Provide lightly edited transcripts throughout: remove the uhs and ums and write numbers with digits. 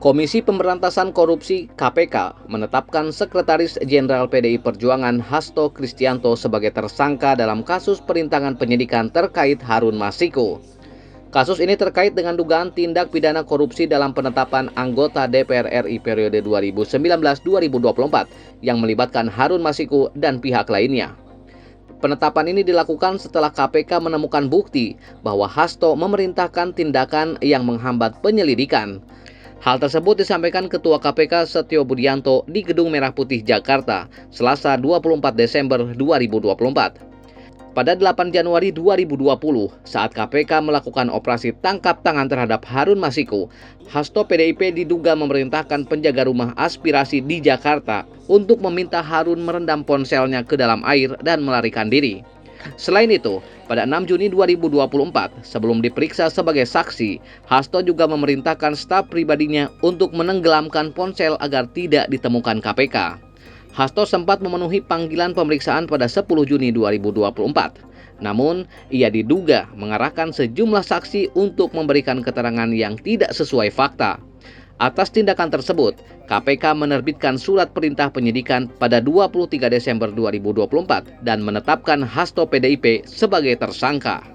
Komisi Pemberantasan Korupsi (KPK) menetapkan Sekretaris Jenderal PDI Perjuangan Hasto Kristianto sebagai tersangka dalam kasus perintangan penyidikan terkait Harun Masiku. Kasus ini terkait dengan dugaan tindak pidana korupsi dalam penetapan anggota DPR RI periode 2019-2024 yang melibatkan Harun Masiku dan pihak lainnya. Penetapan ini dilakukan setelah KPK menemukan bukti bahwa Hasto memerintahkan tindakan yang menghambat penyelidikan. Hal tersebut disampaikan Ketua KPK Setio Budianto di Gedung Merah Putih, Jakarta, Selasa 24 Desember 2024. Pada 8 Januari 2020, saat KPK melakukan operasi tangkap tangan terhadap Harun Masiku, Hasto PDIP diduga memerintahkan penjaga rumah aspirasi di Jakarta untuk meminta Harun merendam ponselnya ke dalam air dan melarikan diri. Selain itu, pada 6 Juni 2024, sebelum diperiksa sebagai saksi, Hasto juga memerintahkan staf pribadinya untuk menenggelamkan ponsel agar tidak ditemukan KPK. Hasto sempat memenuhi panggilan pemeriksaan pada 10 Juni 2024. Namun, ia diduga mengarahkan sejumlah saksi untuk memberikan keterangan yang tidak sesuai fakta. Atas tindakan tersebut, KPK menerbitkan surat perintah penyidikan pada 23 Desember 2024 dan menetapkan Hasto PDIP sebagai tersangka.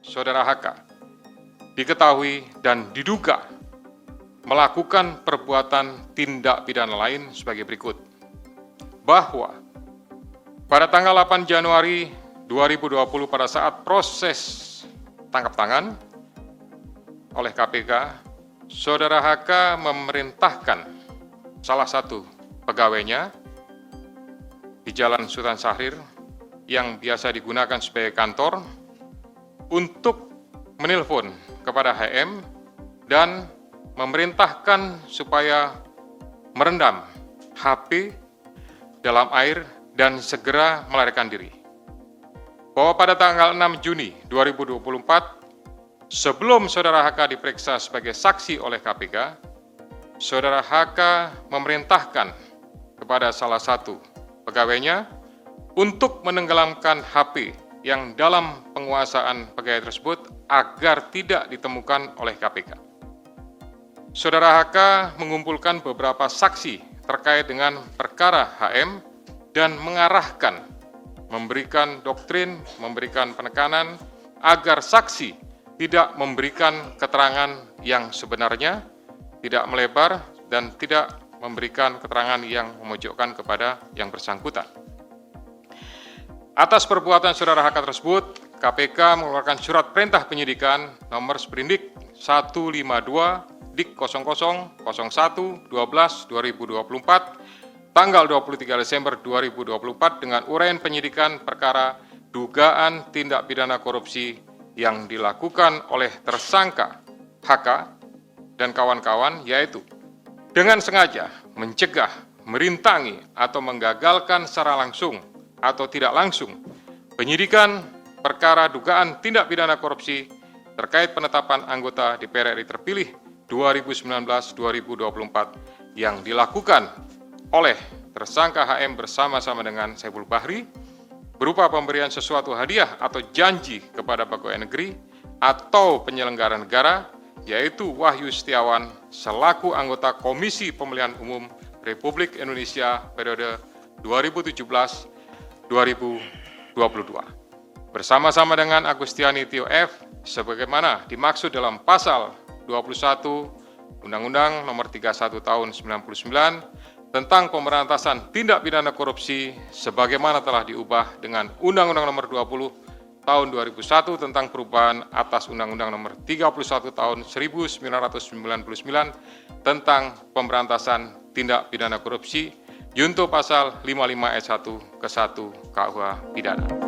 Saudara HK diketahui dan diduga melakukan perbuatan tindak pidana lain sebagai berikut. Bahwa pada tanggal 8 Januari 2020 pada saat proses tangkap tangan oleh KPK, Saudara HK memerintahkan salah satu pegawainya di Jalan Sultan Syahrir yang biasa digunakan sebagai kantor untuk menelpon kepada HM dan memerintahkan supaya merendam HP dalam air dan segera melarikan diri. Bahwa pada tanggal 6 Juni 2024, sebelum Saudara HK diperiksa sebagai saksi oleh KPK, Saudara HK memerintahkan kepada salah satu pegawainya untuk menenggelamkan HP yang dalam penguasaan pegawai tersebut agar tidak ditemukan oleh KPK. Saudara HK mengumpulkan beberapa saksi terkait dengan perkara HM dan mengarahkan, memberikan doktrin, memberikan penekanan agar saksi tidak memberikan keterangan yang sebenarnya, tidak melebar, dan tidak memberikan keterangan yang memojokkan kepada yang bersangkutan. Atas perbuatan Saudara HK tersebut, KPK mengeluarkan surat perintah penyidikan nomor Sprindik 152 Dik 0001/12/2024 tanggal 23 Desember 2024 dengan uraian penyidikan perkara dugaan tindak pidana korupsi yang dilakukan oleh tersangka HK dan kawan-kawan, yaitu dengan sengaja mencegah, merintangi, atau menggagalkan secara langsung atau tidak langsung penyidikan perkara dugaan tindak pidana korupsi terkait penetapan anggota DPR RI terpilih 2019-2024 yang dilakukan oleh tersangka HM bersama-sama dengan Saiful Bahri berupa pemberian sesuatu hadiah atau janji kepada pegawai negeri atau penyelenggara negara, yaitu Wahyu Setiawan selaku anggota Komisi Pemilihan Umum Republik Indonesia periode 2017-2022. Bersama-sama dengan Agustiani Tio F. sebagaimana dimaksud dalam pasal 21 Undang-Undang Nomor 31 Tahun 99 tentang pemberantasan tindak pidana korupsi sebagaimana telah diubah dengan Undang-Undang Nomor 20 Tahun 2001 tentang perubahan atas Undang-Undang Nomor 31 Tahun 1999 tentang pemberantasan tindak pidana korupsi junto pasal 55 ayat 1 ke 1 KUH Pidana.